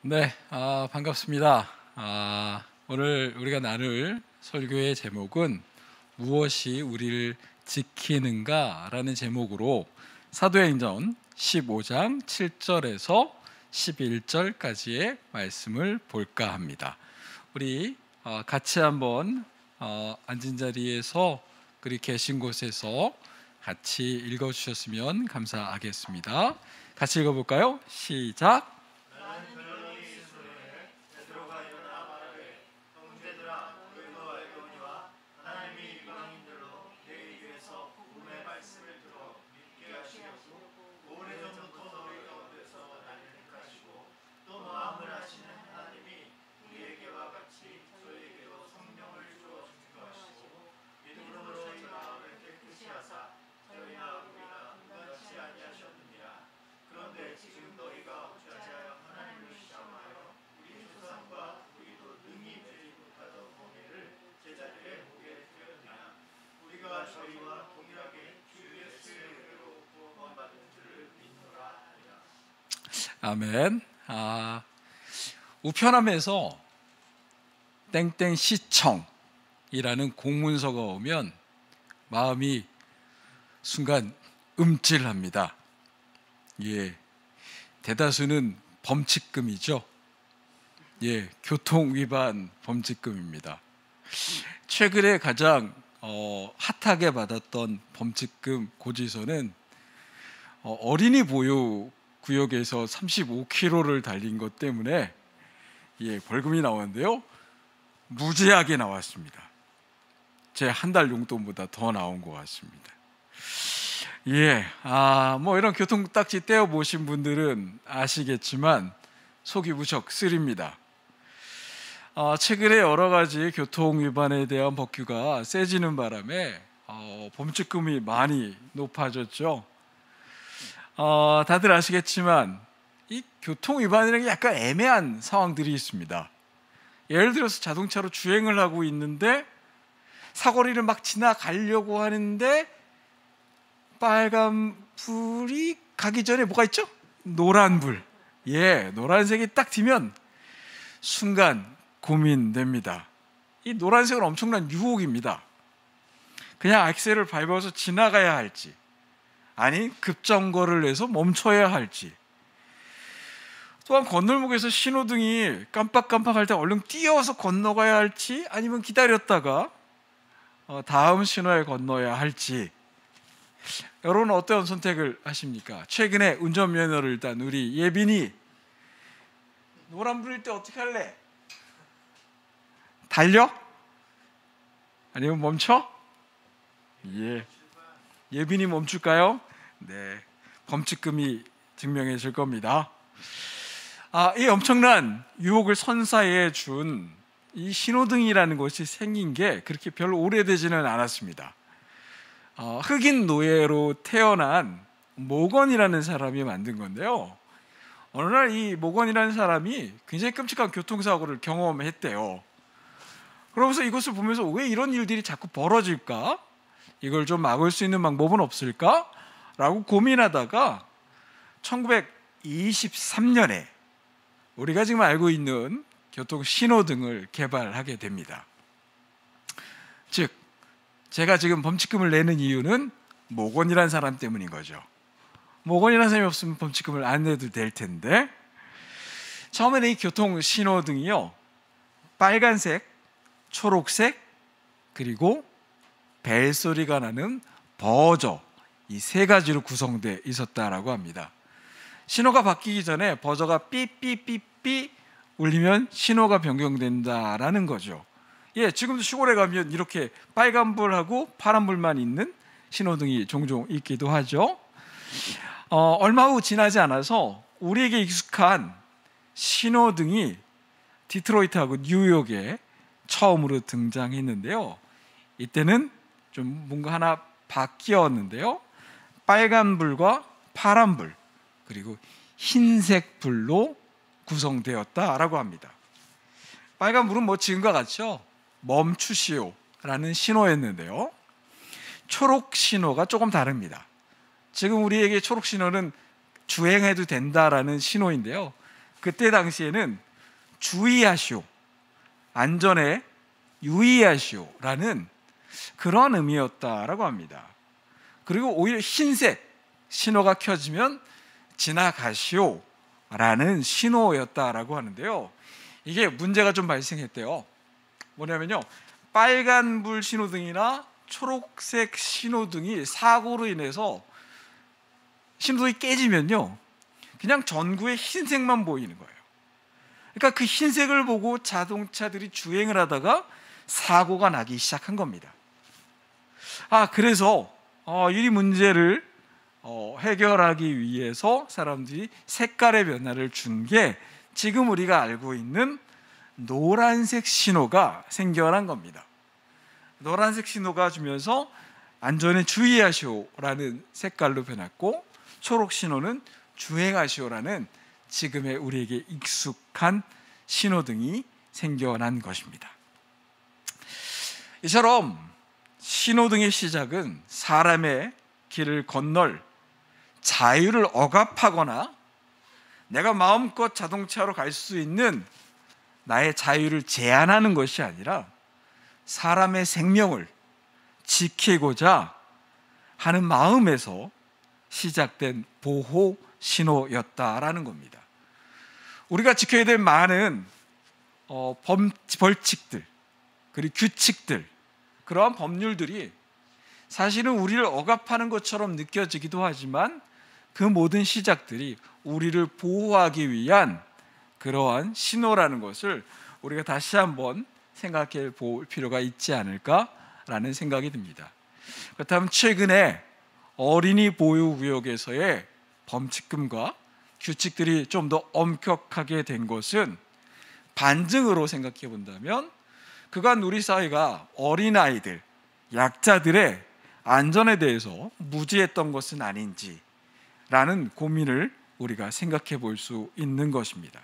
네, 반갑습니다. 오늘 우리가 나눌 설교의 제목은 무엇이 우리를 지키는가라는 제목으로 사도행전 15장 7절에서 11절까지의 말씀을 볼까 합니다. 우리 같이 한번 앉은 자리에서 그리 계신 곳에서 같이 읽어주셨으면 감사하겠습니다. 같이 읽어볼까요? 시작! 아멘. 우편함에서 땡땡시청이라는 공문서가 오면 마음이 순간 움찔합니다. 예, 대다수는 범칙금이죠. 예, 교통위반 범칙금입니다. 최근에 가장 핫하게 받았던 범칙금 고지서는 어린이 보호 구역에서 35km를 달린 것 때문에 벌금이 나왔는데요, 무제하게 나왔습니다. 제 한 달 용돈보다 더 나온 것 같습니다. 이런 교통딱지 떼어보신 분들은 아시겠지만 속이 무척 쓰립니다. 최근에 여러 가지 교통위반에 대한 법규가 세지는 바람에 범칙금이 많이 높아졌죠. 다들 아시겠지만 이 교통위반이라는 게 약간 애매한 상황들이 있습니다. 예를 들어서 자동차로 주행을 하고 있는데 사거리를 막 지나가려고 하는데 빨간 불이 가기 전에 뭐가 있죠? 노란 불. 노란색이 딱 튀면 순간 고민됩니다. 이 노란색은 엄청난 유혹입니다. 그냥 액셀을 밟아서 지나가야 할지, 아니 급정거를 해서 멈춰야 할지, 또한 건널목에서 신호등이 깜빡깜빡할 때 얼른 뛰어서 건너가야 할지, 아니면 기다렸다가 다음 신호에 건너야 할지, 여러분은 어떤 선택을 하십니까? 최근에 운전면허를 딴 우리 예빈이 노란불일 때 어떻게 할래? 달려? 아니면 멈춰? 예빈이 멈출까요? 네, 범칙금이 증명해 줄 겁니다. 이 엄청난 유혹을 선사해 준 이 신호등이라는 것이 생긴 게 그렇게 별로 오래되지는 않았습니다. 흑인 노예로 태어난 모건이라는 사람이 만든 건데요, 어느 날 이 모건이라는 사람이 굉장히 끔찍한 교통사고를 경험했대요. 그러면서 이것을 보면서 왜 이런 일들이 자꾸 벌어질까? 이걸 좀 막을 수 있는 방법은 없을까? 라고 고민하다가 1923년에 우리가 지금 알고 있는 교통 신호등을 개발하게 됩니다. 즉, 제가 지금 범칙금을 내는 이유는 모건이라는 사람 때문인 거죠. 모건이라는 사람이 없으면 범칙금을 안 내도 될 텐데, 처음에는 이 교통 신호등이요, 빨간색, 초록색, 그리고 벨소리가 나는 버저, 이 세 가지로 구성되어 있었다라고 합니다. 신호가 바뀌기 전에 버저가 삐삐삐삐 울리면 신호가 변경된다라는 거죠. 지금도 시골에 가면 이렇게 빨간불하고 파란불만 있는 신호등이 종종 있기도 하죠. 얼마 후 지나지 않아서 우리에게 익숙한 신호등이 디트로이트하고 뉴욕에 처음으로 등장했는데요, 이때는 좀 뭔가 하나 바뀌었는데요, 빨간불과 파란불 그리고 흰색 불로 구성되었다라고 합니다. 빨간불은 지금과 같죠, 멈추시오라는 신호였는데요, 초록 신호가 조금 다릅니다. 지금 우리에게 초록 신호는 주행해도 된다라는 신호인데요, 그때 당시에는 주의하시오, 안전에 유의하시오라는 그런 의미였다라고 합니다. 그리고 오히려 흰색 신호가 켜지면 지나가시오라는 신호였다라고 하는데요. 이게 문제가 좀 발생했대요. 뭐냐면요, 빨간불 신호등이나 초록색 신호등이 사고로 인해서 신호등이 깨지면요, 그냥 전구에 흰색만 보이는 거예요. 그러니까 그 흰색을 보고 자동차들이 주행을 하다가 사고가 나기 시작한 겁니다. 그래서 이 문제를 해결하기 위해서 사람들이 색깔의 변화를 준 게 지금 우리가 알고 있는 노란색 신호가 생겨난 겁니다. 노란색 신호가 주면서 안전에 주의하시오라는 색깔로 변했고, 초록 신호는 주행하시오라는 지금의 우리에게 익숙한 신호등이 생겨난 것입니다. 이처럼 신호등의 시작은 사람의 길을 건널 자유를 억압하거나 내가 마음껏 자동차로 갈 수 있는 나의 자유를 제한하는 것이 아니라 사람의 생명을 지키고자 하는 마음에서 시작된 보호 신호였다라는 겁니다. 우리가 지켜야 될 많은 벌칙들, 그리고 규칙들, 그러한 법률들이 사실은 우리를 억압하는 것처럼 느껴지기도 하지만 그 모든 시작들이 우리를 보호하기 위한 그러한 신호라는 것을 우리가 다시 한번 생각해 볼 필요가 있지 않을까라는 생각이 듭니다. 그렇다면 최근에 어린이 보호구역에서의 범칙금과 규칙들이 좀 더 엄격하게 된 것은 반증으로 생각해 본다면 그간 우리 사회가 어린아이들, 약자들의 안전에 대해서 무지했던 것은 아닌지라는 고민을 우리가 생각해 볼 수 있는 것입니다.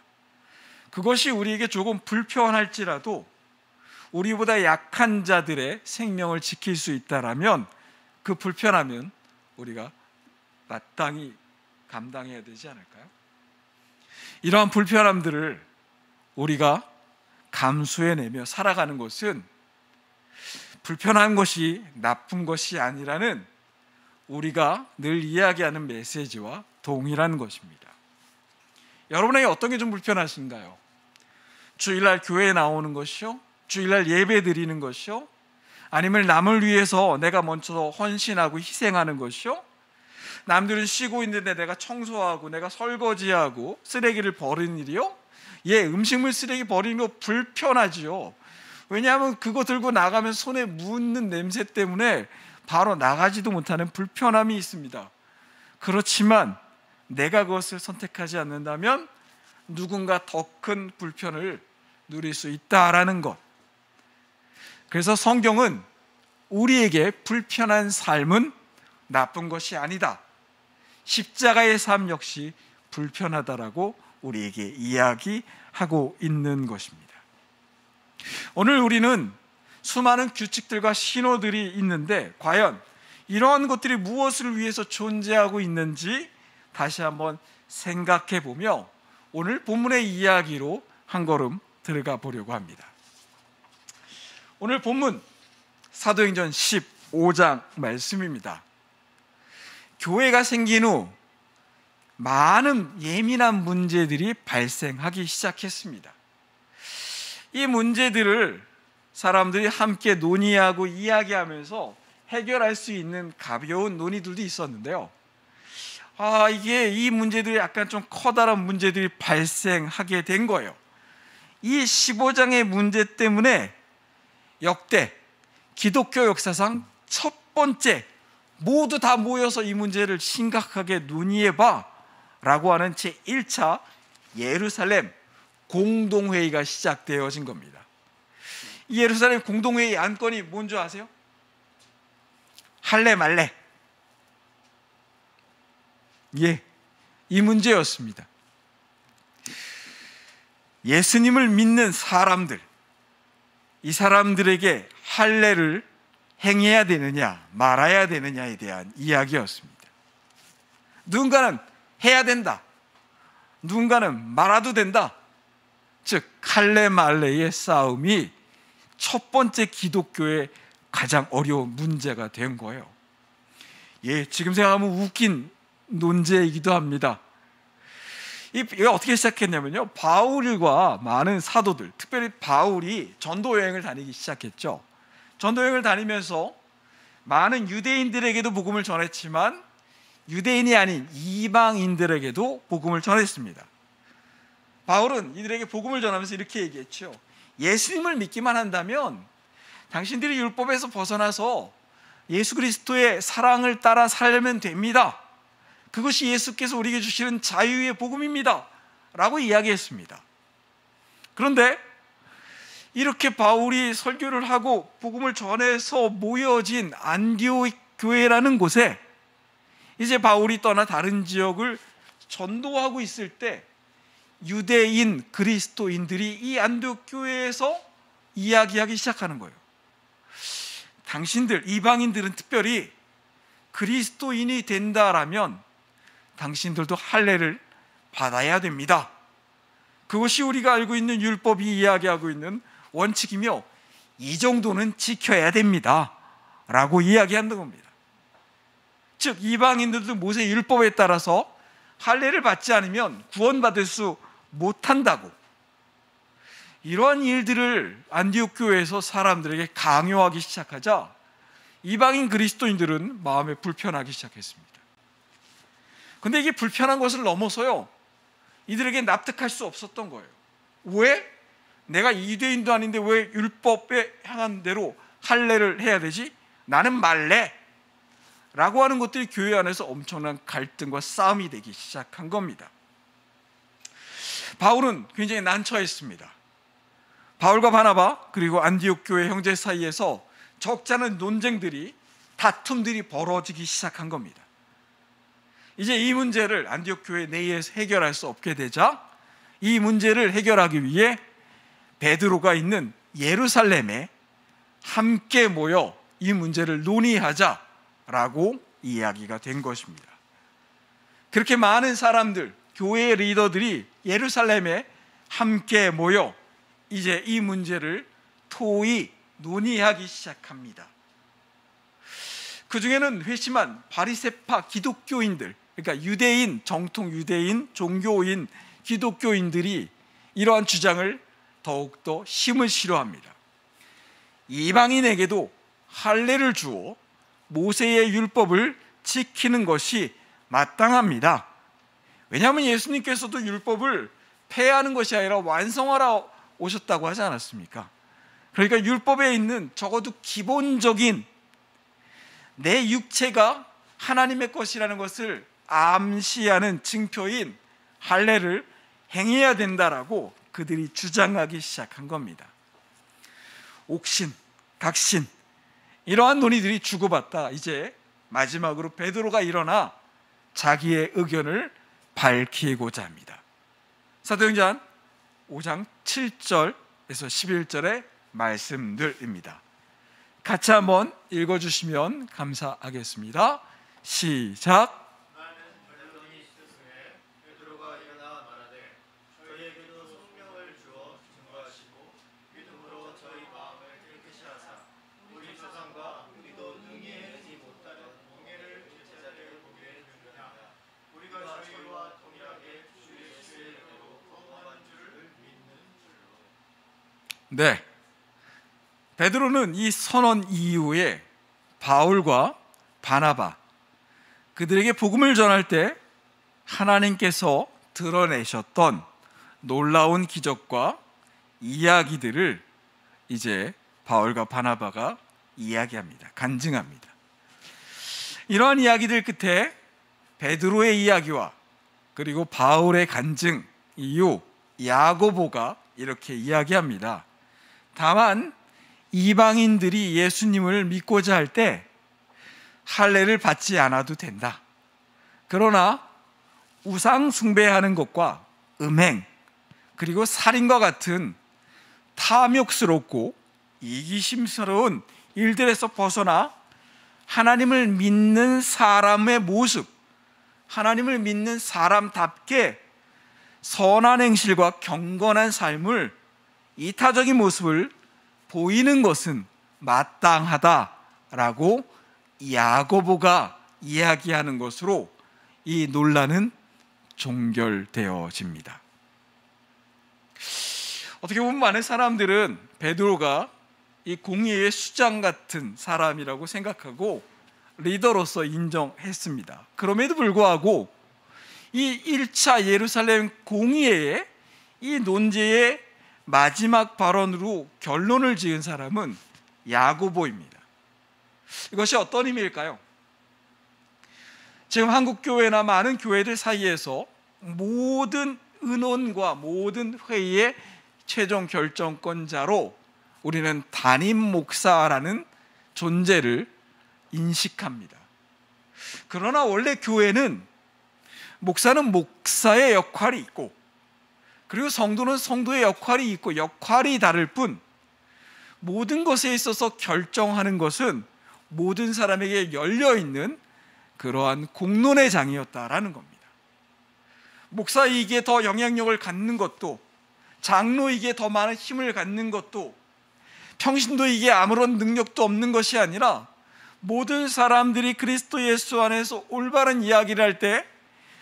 그것이 우리에게 조금 불편할지라도 우리보다 약한 자들의 생명을 지킬 수 있다라면 그 불편함은 우리가 마땅히 감당해야 되지 않을까요? 이러한 불편함들을 우리가 감수해내며 살아가는 것은 불편한 것이 나쁜 것이 아니라는 우리가 늘 이야기하는 메시지와 동일한 것입니다. 여러분에게 어떤 게 좀 불편하신가요? 주일날 교회에 나오는 것이요? 주일날 예배 드리는 것이요? 아니면 남을 위해서 내가 먼저 헌신하고 희생하는 것이요? 남들은 쉬고 있는데 내가 청소하고 내가 설거지하고 쓰레기를 버리는 일이요? 음식물 쓰레기 버리는 거 불편하지요. 왜냐하면 그거 들고 나가면 손에 묻는 냄새 때문에 바로 나가지도 못하는 불편함이 있습니다. 그렇지만 내가 그것을 선택하지 않는다면 누군가 더 큰 불편을 누릴 수 있다라는 것. 그래서 성경은 우리에게 불편한 삶은 나쁜 것이 아니다, 십자가의 삶 역시 불편하다라고 우리에게 이야기하고 있는 것입니다. 오늘 우리는 수많은 규칙들과 신호들이 있는데 과연 이러한 것들이 무엇을 위해서 존재하고 있는지 다시 한번 생각해 보며 오늘 본문의 이야기로 한 걸음 들어가 보려고 합니다. 오늘 본문 사도행전 15장 말씀입니다. 교회가 생긴 후 많은 예민한 문제들이 발생하기 시작했습니다. 이 문제들을 사람들이 함께 논의하고 이야기하면서 해결할 수 있는 가벼운 논의들도 있었는데요. 이 문제들이 약간 좀 커다란 문제들이 발생하게 된 거예요. 이 15장의 문제 때문에 역대 기독교 역사상 첫 번째 모두 다 모여서 이 문제를 심각하게 논의해봐 라고 하는 제1차 예루살렘 공동회의가 시작되어진 겁니다. 이 예루살렘 공동회의 안건이 뭔지 아세요? 할래 말래. 이 문제였습니다. 예수님을 믿는 사람들, 이 사람들에게 할례를 행해야 되느냐 말아야 되느냐에 대한 이야기였습니다. 누군가는 해야 된다, 누군가는 말아도 된다. 즉 할례 말레의 싸움이 첫 번째 기독교의 가장 어려운 문제가 된 거예요. 지금 생각하면 웃긴 논제이기도 합니다. 이게 어떻게 시작했냐면요, 바울과 많은 사도들, 특별히 바울이 전도 여행을 다니기 시작했죠. 전도 여행을 다니면서 많은 유대인들에게도 복음을 전했지만 유대인이 아닌 이방인들에게도 복음을 전했습니다. 바울은 이들에게 복음을 전하면서 이렇게 얘기했죠. 예수님을 믿기만 한다면 당신들이 율법에서 벗어나서 예수 그리스도의 사랑을 따라 살려면 됩니다. 그것이 예수께서 우리에게 주시는 자유의 복음입니다 라고 이야기했습니다. 그런데 이렇게 바울이 설교를 하고 복음을 전해서 모여진 안디옥 교회라는 곳에 이제 바울이 떠나 다른 지역을 전도하고 있을 때 유대인 그리스도인들이 이 안디옥 교회에서 이야기하기 시작하는 거예요. 당신들 이방인들은 특별히 그리스도인이 된다라면 당신들도 할례를 받아야 됩니다. 그것이 우리가 알고 있는 율법이 이야기하고 있는 원칙이며 이 정도는 지켜야 됩니다 라고 이야기하는 겁니다. 즉 이방인들도 모세 율법에 따라서 할례를 받지 않으면 구원받을 수 못한다고, 이러한 일들을 안디옥 교회에서 사람들에게 강요하기 시작하자 이방인 그리스도인들은 마음에 불편하기 시작했습니다. 근데 이게 불편한 것을 넘어서요, 이들에게 납득할 수 없었던 거예요. 왜? 내가 유대인도 아닌데 왜 율법에 향한 대로 할례를 해야 되지? 나는 말래 라고 하는 것들이 교회 안에서 엄청난 갈등과 싸움이 되기 시작한 겁니다. 바울은 굉장히 난처했습니다. 바울과 바나바 그리고 안디옥 교회 형제 사이에서 적지 않은 논쟁들이, 다툼들이 벌어지기 시작한 겁니다. 이제 이 문제를 안디옥 교회 내에서 해결할 수 없게 되자 이 문제를 해결하기 위해 베드로가 있는 예루살렘에 함께 모여 이 문제를 논의하자라고 이야기가 된 것입니다. 그렇게 많은 사람들, 교회의 리더들이 예루살렘에 함께 모여 이제 이 문제를 토의 논의하기 시작합니다. 그 중에는 회심한 바리새파 기독교인들, 그러니까 유대인, 정통 유대인, 종교인, 기독교인들이 이러한 주장을 더욱더 힘을 실어합니다. 이방인에게도 할례를 주어 모세의 율법을 지키는 것이 마땅합니다. 왜냐하면 예수님께서도 율법을 폐하는 것이 아니라 완성하러 오셨다고 하지 않았습니까? 그러니까 율법에 있는 적어도 기본적인 내 육체가 하나님의 것이라는 것을 암시하는 증표인 할례를 행해야 된다라고 그들이 주장하기 시작한 겁니다. 옥신, 각신, 이러한 논의들이 주고받다 이제 마지막으로 베드로가 일어나 자기의 의견을 밝히고자 합니다. 사도행전 5장 7절에서 11절의 말씀들입니다. 같이 한번 읽어주시면 감사하겠습니다. 시작. 네, 베드로는 이 선언 이후에 바울과 바나바 그들에게 복음을 전할 때 하나님께서 드러내셨던 놀라운 기적과 이야기들을 이제 바울과 바나바가 이야기합니다. 간증합니다. 이러한 이야기들 끝에 베드로의 이야기와 그리고 바울의 간증 이후 야고보가 이렇게 이야기합니다. 다만 이방인들이 예수님을 믿고자 할 때 할례를 받지 않아도 된다. 그러나 우상 숭배하는 것과 음행 그리고 살인과 같은 탐욕스럽고 이기심스러운 일들에서 벗어나 하나님을 믿는 사람의 모습, 하나님을 믿는 사람답게 선한 행실과 경건한 삶을, 이타적인 모습을 보이는 것은 마땅하다라고 야고보가 이야기하는 것으로 이 논란은 종결되어집니다. 어떻게 보면 많은 사람들은 베드로가 이 공의의 수장 같은 사람이라고 생각하고 리더로서 인정했습니다. 그럼에도 불구하고 이 1차 예루살렘 공의회의 이 논제의 마지막 발언으로 결론을 지은 사람은 야고보입니다. 이것이 어떤 의미일까요? 지금 한국 교회나 많은 교회들 사이에서 모든 의논과 모든 회의의 최종 결정권자로 우리는 담임 목사라는 존재를 인식합니다. 그러나 원래 교회는 목사는 목사의 역할이 있고, 그리고 성도는 성도의 역할이 있고, 역할이 다를 뿐 모든 것에 있어서 결정하는 것은 모든 사람에게 열려있는 그러한 공론의 장이었다라는 겁니다. 목사이기에 더 영향력을 갖는 것도, 장로이기에 더 많은 힘을 갖는 것도, 평신도이기에 아무런 능력도 없는 것이 아니라 모든 사람들이 그리스도 예수 안에서 올바른 이야기를 할 때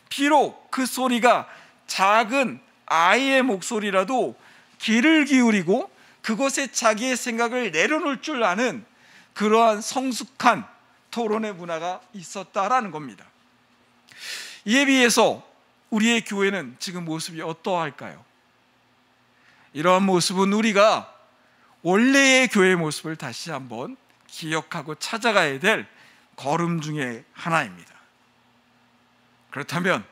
비록 그 소리가 작은 아이의 목소리라도 귀를 기울이고 그것에 자기의 생각을 내려놓을 줄 아는 그러한 성숙한 토론의 문화가 있었다라는 겁니다. 이에 비해서 우리의 교회는 지금 모습이 어떠할까요? 이러한 모습은 우리가 원래의 교회의 모습을 다시 한번 기억하고 찾아가야 될 걸음 중에 하나입니다. 그렇다면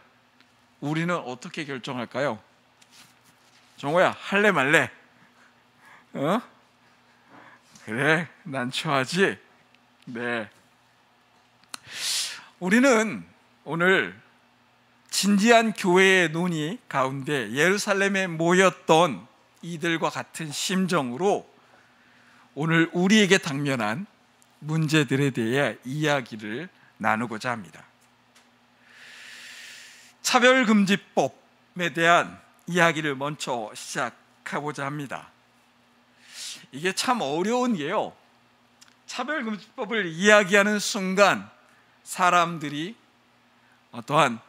우리는 어떻게 결정할까요? 정호야, 할래 말래? 그래, 난 좋아하지? 네. 우리는 오늘 진지한 교회의 논의 가운데 예루살렘에 모였던 이들과 같은 심정으로 오늘 우리에게 당면한 문제들에 대해 이야기를 나누고자 합니다. 차별금지법에 대한 이야기를 먼저 시작해보자 합니다. 이게 참 어려운 게요, 차별금지법을 이야기하는 순간 사람들이 어떠한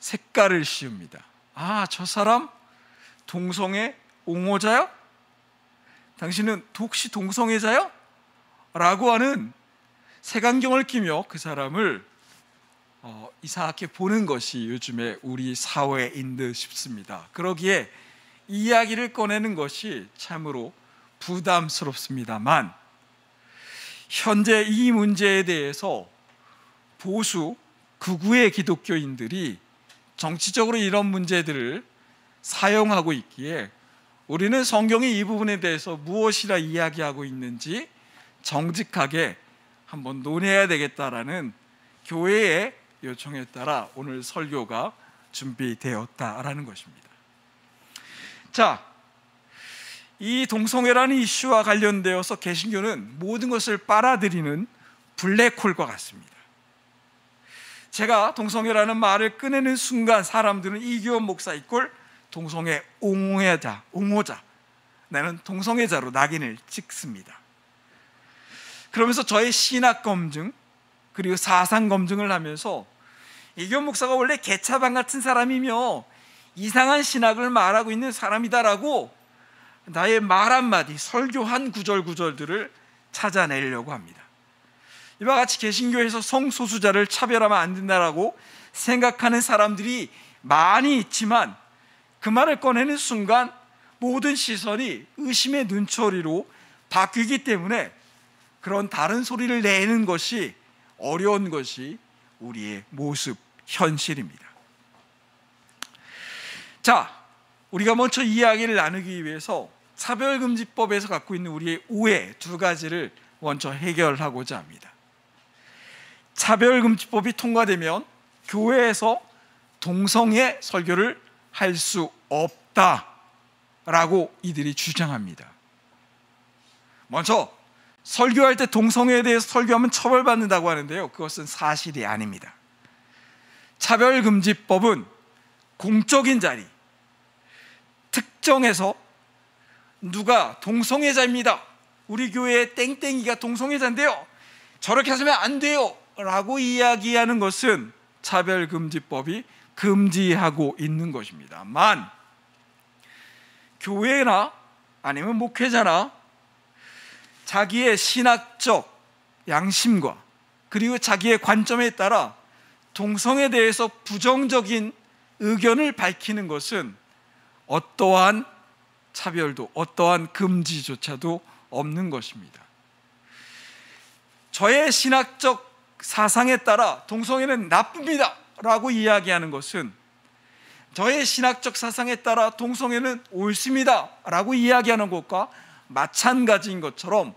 색깔을 씌웁니다. 아, 저 사람 동성애 옹호자요? 당신은 혹시 동성애자요? 라고 하는 색안경을 끼며 그 사람을 이상하게 보는 것이 요즘에 우리 사회인 듯 싶습니다. 그러기에 이야기를 꺼내는 것이 참으로 부담스럽습니다만, 현재 이 문제에 대해서 보수 극우의 기독교인들이 정치적으로 이런 문제들을 사용하고 있기에 우리는 성경이 이 부분에 대해서 무엇이라 이야기하고 있는지 정직하게 한번 논해야 되겠다라는 교회의 요청에 따라 오늘 설교가 준비되었다라는 것입니다. 자, 이 동성애라는 이슈와 관련되어서 개신교는 모든 것을 빨아들이는 블랙홀과 같습니다. 제가 동성애라는 말을 꺼내는 순간 사람들은 이규원 목사 이꼴 동성애 옹호자, 나는 동성애자로 낙인을 찍습니다. 그러면서 저의 신학 검증 그리고 사상 검증을 하면서 이규원 목사가 원래 개차반 같은 사람이며 이상한 신학을 말하고 있는 사람이다라고 나의 말 한마디, 설교 한 구절들을 찾아내려고 합니다. 이와 같이 개신교에서 성소수자를 차별하면 안 된다라고 생각하는 사람들이 많이 있지만 그 말을 꺼내는 순간 모든 시선이 의심의 눈초리로 바뀌기 때문에 그런 다른 소리를 내는 것이 어려운 것이 우리의 모습, 현실입니다. 자, 우리가 먼저 이야기를 나누기 위해서 차별금지법에서 갖고 있는 우리의 오해 두 가지를 먼저 해결하고자 합니다. 차별금지법이 통과되면 교회에서 동성애 설교를 할 수 없다라고 이들이 주장합니다. 먼저 설교할 때 동성애에 대해서 설교하면 처벌받는다고 하는데요, 그것은 사실이 아닙니다. 차별금지법은 공적인 자리, 특정해서 누가 동성애자입니다, 우리 교회의 땡땡이가 동성애자인데요, 저렇게 하시면 안 돼요 라고 이야기하는 것은 차별금지법이 금지하고 있는 것입니다만, 교회나 아니면 목회자나 자기의 신학적 양심과 그리고 자기의 관점에 따라 동성애에 대해서 부정적인 의견을 밝히는 것은 어떠한 차별도 어떠한 금지조차도 없는 것입니다. 저의 신학적 사상에 따라 동성애는 나쁩니다 라고 이야기하는 것은 저의 신학적 사상에 따라 동성애는 옳습니다 라고 이야기하는 것과 마찬가지인 것처럼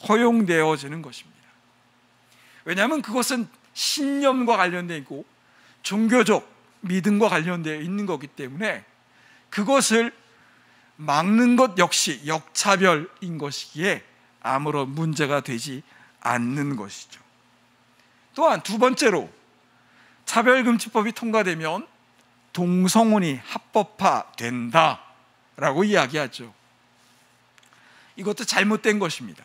허용되어지는 것입니다. 왜냐하면 그것은 신념과 관련되어 있고 종교적 믿음과 관련되어 있는 거기 때문에 그것을 막는 것 역시 역차별인 것이기에 아무런 문제가 되지 않는 것이죠. 또한 두 번째로, 차별금지법이 통과되면 동성혼이 합법화된다라고 이야기하죠. 이것도 잘못된 것입니다.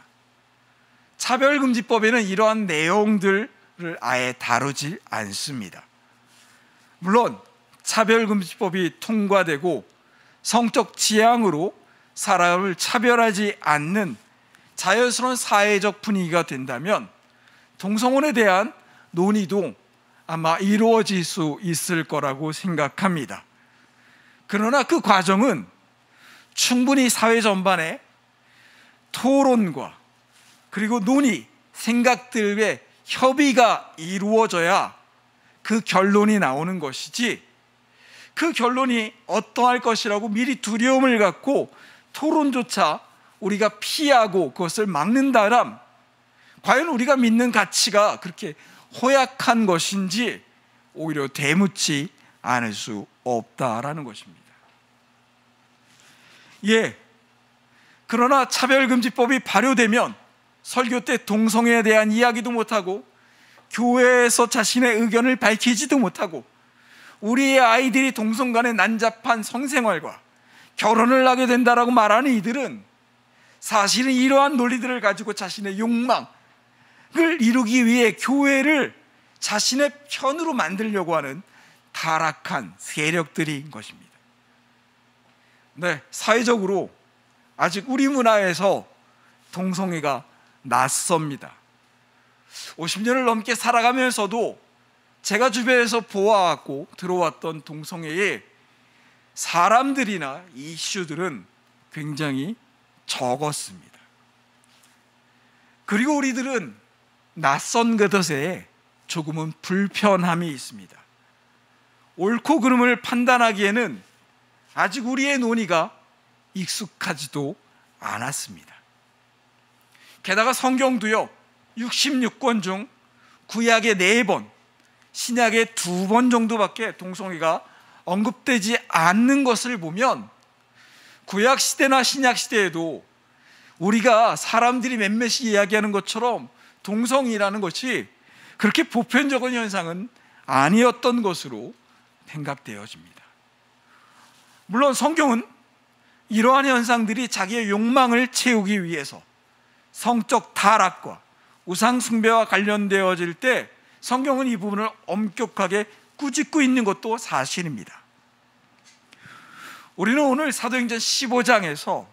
차별금지법에는 이러한 내용들을 아예 다루지 않습니다. 물론 차별금지법이 통과되고 성적 지향으로 사람을 차별하지 않는 자연스러운 사회적 분위기가 된다면 동성혼에 대한 논의도 아마 이루어질 수 있을 거라고 생각합니다. 그러나 그 과정은 충분히 사회 전반에 토론과 그리고 논의, 생각들의 협의가 이루어져야 그 결론이 나오는 것이지, 그 결론이 어떠할 것이라고 미리 두려움을 갖고 토론조차 우리가 피하고 그것을 막는다면 과연 우리가 믿는 가치가 그렇게 허약한 것인지 오히려 되묻지 않을 수 없다라는 것입니다. 그러나 차별금지법이 발효되면 설교 때 동성애에 대한 이야기도 못하고 교회에서 자신의 의견을 밝히지도 못하고 우리의 아이들이 동성 간의 난잡한 성생활과 결혼을 하게 된다라고 말하는 이들은 사실은 이러한 논리들을 가지고 자신의 욕망을 이루기 위해 교회를 자신의 편으로 만들려고 하는 타락한 세력들인 것입니다. 사회적으로 아직 우리 문화에서 동성애가 낯섭니다. 50년을 넘게 살아가면서도 제가 주변에서 보아왔고 들어왔던 동성애의 사람들이나 이슈들은 굉장히 적었습니다. 그리고 우리들은 낯선 그것에 조금은 불편함이 있습니다. 옳고 그름을 판단하기에는 아직 우리의 논의가 익숙하지도 않았습니다. 게다가 성경도요, 66권 중 구약의 4번, 신약의 2번 정도밖에 동성애가 언급되지 않는 것을 보면 구약 시대나 신약 시대에도 우리가 사람들이 몇몇이 이야기하는 것처럼 동성이라는 것이 그렇게 보편적인 현상은 아니었던 것으로 생각되어집니다. 물론 성경은 이러한 현상들이 자기의 욕망을 채우기 위해서 성적 타락과 우상 숭배와 관련되어질 때 성경은 이 부분을 엄격하게 꾸짖고 있는 것도 사실입니다. 우리는 오늘 사도행전 15장에서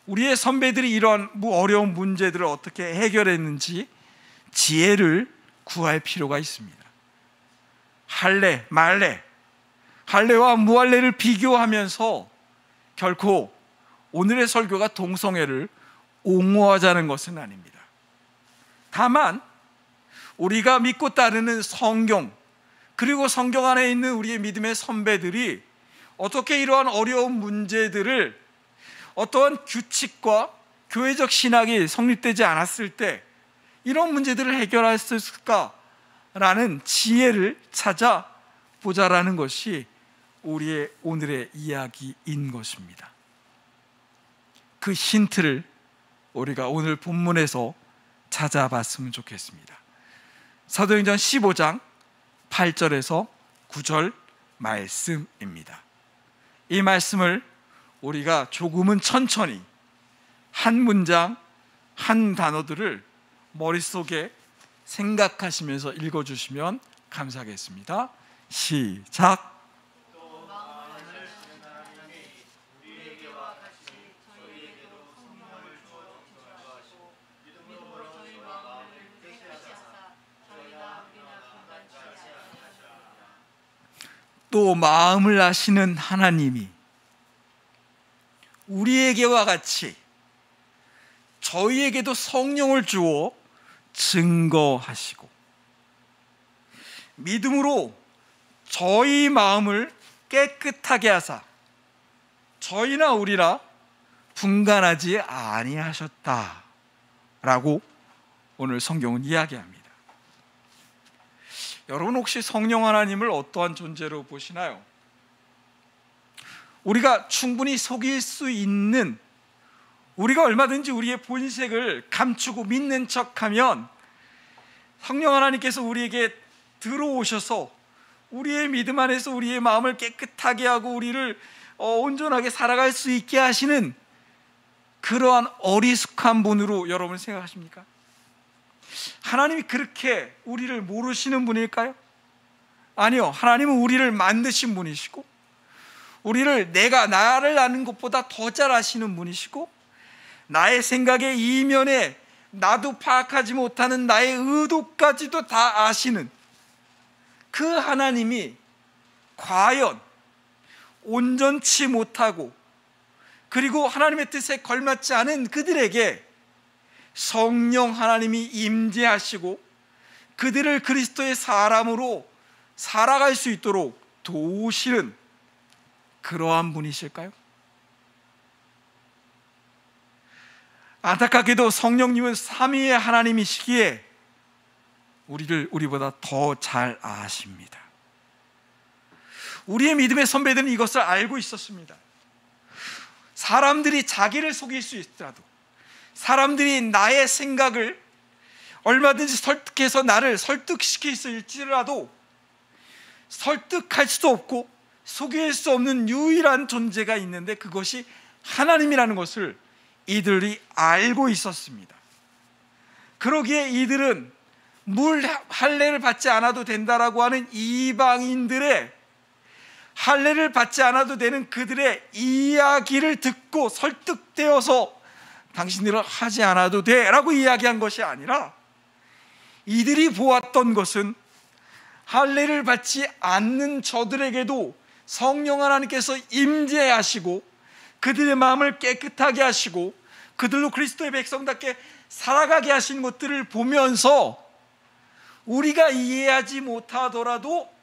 우리의 선배들이 이러한 어려운 문제들을 어떻게 해결했는지 지혜를 구할 필요가 있습니다. 할례, 말례, 할례와 무할례를 비교하면서 결코 오늘의 설교가 동성애를 옹호하자는 것은 아닙니다. 다만 우리가 믿고 따르는 성경, 그리고 성경 안에 있는 우리의 믿음의 선배들이 어떻게 이러한 어려운 문제들을 어떠한 규칙과 교회적 신학이 성립되지 않았을 때 이런 문제들을 해결할 수 있을까라는 지혜를 찾아보자라는 것이 우리의 오늘의 이야기인 것입니다. 그 힌트를 우리가 오늘 본문에서 찾아봤으면 좋겠습니다. 사도행전 15장 8절에서 9절 말씀입니다. 이 말씀을 우리가 조금은 천천히 한 문장, 한 단어들을 머릿속에 생각하시면서 읽어주시면 감사하겠습니다. 시작. 또 마음을 아시는 하나님이 우리에게와 같이 저희에게도 성령을 주어 증거하시고 믿음으로 저희 마음을 깨끗하게 하사 저희나 우리라 분간하지 아니하셨다라고 오늘 성경은 이야기합니다. 여러분 혹시 성령 하나님을 어떠한 존재로 보시나요? 우리가 충분히 속일 수 있는, 우리가 얼마든지 우리의 본색을 감추고 믿는 척하면 성령 하나님께서 우리에게 들어오셔서 우리의 믿음 안에서 우리의 마음을 깨끗하게 하고 우리를 온전하게 살아갈 수 있게 하시는 그러한 어리숙한 분으로 여러분 생각하십니까? 하나님이 그렇게 우리를 모르시는 분일까요? 아니요, 하나님은 우리를 만드신 분이시고 우리를 나를 아는 것보다 더 잘 아시는 분이시고 나의 생각의 이면에 나도 파악하지 못하는 나의 의도까지도 다 아시는 그 하나님이 과연 온전치 못하고 그리고 하나님의 뜻에 걸맞지 않은 그들에게 성령 하나님이 임재하시고 그들을 그리스도의 사람으로 살아갈 수 있도록 도우시는 그러한 분이실까요? 안타깝게도 성령님은 삼위의 하나님이시기에 우리를 우리보다 더 잘 아십니다. 우리의 믿음의 선배들은 이것을 알고 있었습니다. 사람들이 자기를 속일 수 있더라도, 사람들이 나의 생각을 얼마든지 설득해서 나를 설득시킬 수 있을지라도 설득할 수 없고 속일 수 없는 유일한 존재가 있는데 그것이 하나님이라는 것을 이들이 알고 있었습니다. 그러기에 이들은 물 할례를 받지 않아도 된다라고 하는 이방인들의 할례를 받지 않아도 되는 그들의 이야기를 듣고 설득되어서 당신들은 하지 않아도 돼 라고 이야기한 것이 아니라 이들이 보았던 것은 할례를 받지 않는 저들에게도 성령 하나님께서 임재하시고 그들의 마음을 깨끗하게 하시고 그들로 그리스도의 백성답게 살아가게 하신 것들을 보면서 우리가 이해하지 못하더라도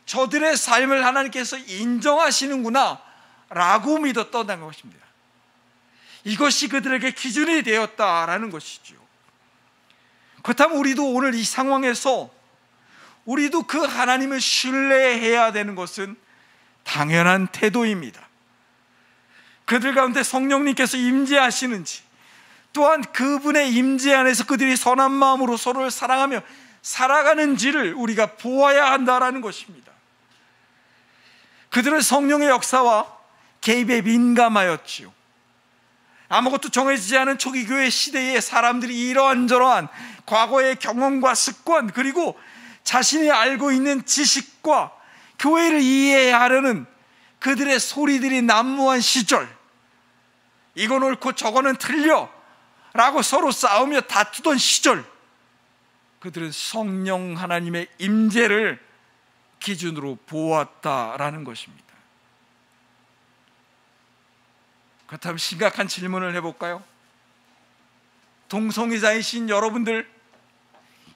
저들의 삶을 하나님께서 인정하시는구나 라고 믿었던 것입니다. 이것이 그들에게 기준이 되었다라는 것이죠. 그렇다면 우리도 오늘 이 상황에서 우리도 그 하나님을 신뢰해야 되는 것은 당연한 태도입니다. 그들 가운데 성령님께서 임재하시는지, 또한 그분의 임재 안에서 그들이 선한 마음으로 서로를 사랑하며 살아가는지를 우리가 보아야 한다라는 것입니다. 그들은 성령의 역사와 개입에 민감하였지요. 아무것도 정해지지 않은 초기 교회 시대에 사람들이 이러한저러한 과거의 경험과 습관, 그리고 자신이 알고 있는 지식과 교회를 이해하려는 그들의 소리들이 난무한 시절, 이건 옳고 저거는 틀려 라고 서로 싸우며 다투던 시절, 그들은 성령 하나님의 임재를 기준으로 보았다라는 것입니다. 그렇다면 심각한 질문을 해볼까요? 동성애자이신 여러분들,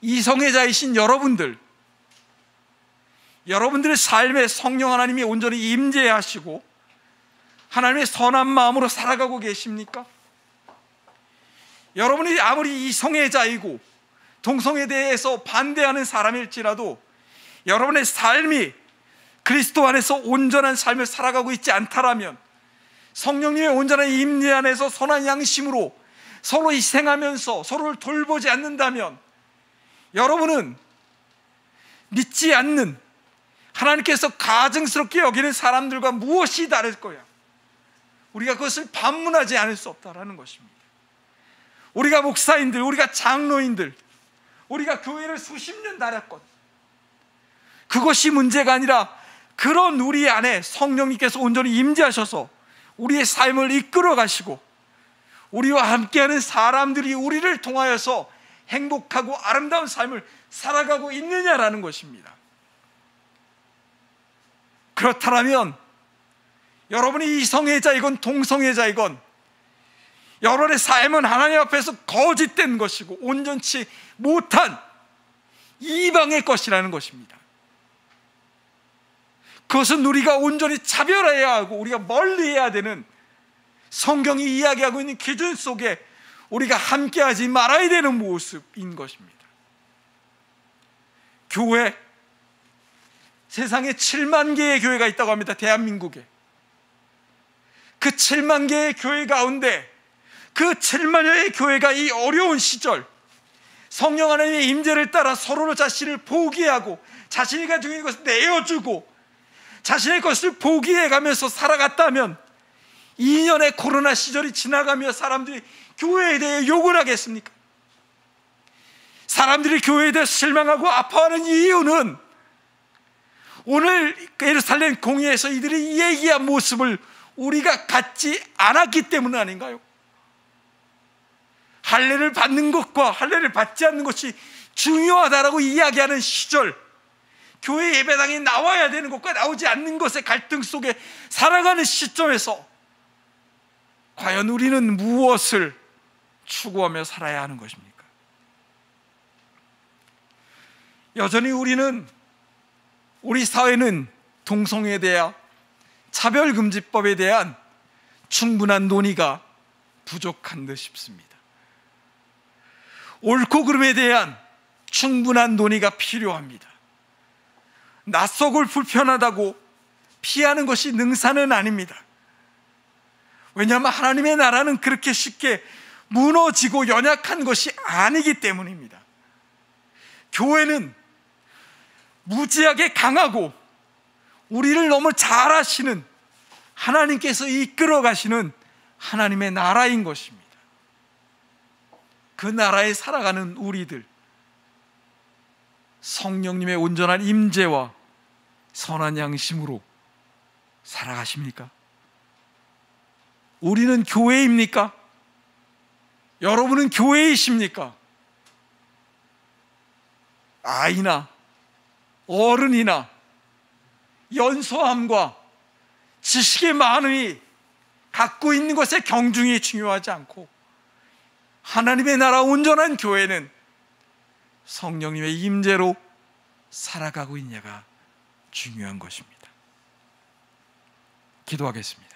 이성애자이신 여러분들, 여러분들의 삶에 성령 하나님이 온전히 임재하시고 하나님의 선한 마음으로 살아가고 계십니까? 여러분이 아무리 이성애자이고 동성애에 대해서 반대하는 사람일지라도 여러분의 삶이 그리스도 안에서 온전한 삶을 살아가고 있지 않다라면, 성령님의 온전한 임재 안에서 선한 양심으로 서로 희생하면서 서로를 돌보지 않는다면 여러분은 믿지 않는, 하나님께서 가증스럽게 여기는 사람들과 무엇이 다를 거야? 우리가 그것을 반문하지 않을 수 없다라는 것입니다. 우리가 목사인들, 우리가 장로인들, 우리가 교회를 수십 년 다녔건 그것이 문제가 아니라 그런 우리 안에 성령님께서 온전히 임재하셔서 우리의 삶을 이끌어 가시고 우리와 함께하는 사람들이 우리를 통하여서 행복하고 아름다운 삶을 살아가고 있느냐라는 것입니다. 그렇다면 여러분이 이성애자이건 동성애자이건 여러분의 삶은 하나님 앞에서 거짓된 것이고 온전치 못한 이방의 것이라는 것입니다. 그것은 우리가 온전히 차별해야 하고 우리가 멀리해야 되는 성경이 이야기하고 있는 기준 속에 우리가 함께하지 말아야 되는 모습인 것입니다. 교회, 세상에 7만 개의 교회가 있다고 합니다. 대한민국에. 그 7만 개의 교회 가운데 그 7만여의 교회가 이 어려운 시절 성령 하나님의 임재를 따라 서로 자신을 포기하고 자신이 가지고 있는 것을 내어주고 자신의 것을 포기해가면서 살아갔다면 2년의 코로나 시절이 지나가며 사람들이 교회에 대해 욕을 하겠습니까? 사람들이 교회에 대해 실망하고 아파하는 이유는 오늘 예루살렘 공회에서 이들이 얘기한 모습을 우리가 갖지 않았기 때문 아닌가요? 할례를 받는 것과 할례를 받지 않는 것이 중요하다라고 이야기하는 시절, 교회 예배당에 나와야 되는 것과 나오지 않는 것의 갈등 속에 살아가는 시점에서 과연 우리는 무엇을 추구하며 살아야 하는 것입니까? 여전히 우리 사회는 동성애에 대한 차별금지법에 대한 충분한 논의가 부족한 듯 싶습니다. 옳고 그름에 대한 충분한 논의가 필요합니다. 낯서고 불편하다고 피하는 것이 능사는 아닙니다. 왜냐하면 하나님의 나라는 그렇게 쉽게 무너지고 연약한 것이 아니기 때문입니다. 교회는 무지하게 강하고 우리를 너무 잘 아시는 하나님께서 이끌어 가시는 하나님의 나라인 것입니다. 그 나라에 살아가는 우리들, 성령님의 온전한 임재와 선한 양심으로 살아가십니까? 우리는 교회입니까? 여러분은 교회이십니까? 아이나 어른이나 연소함과 지식의 많음이 갖고 있는 것의 경중이 중요하지 않고 하나님의 나라 온전한 교회는 성령님의 임재로 살아가고 있냐가 중요한 것입니다. 기도하겠습니다.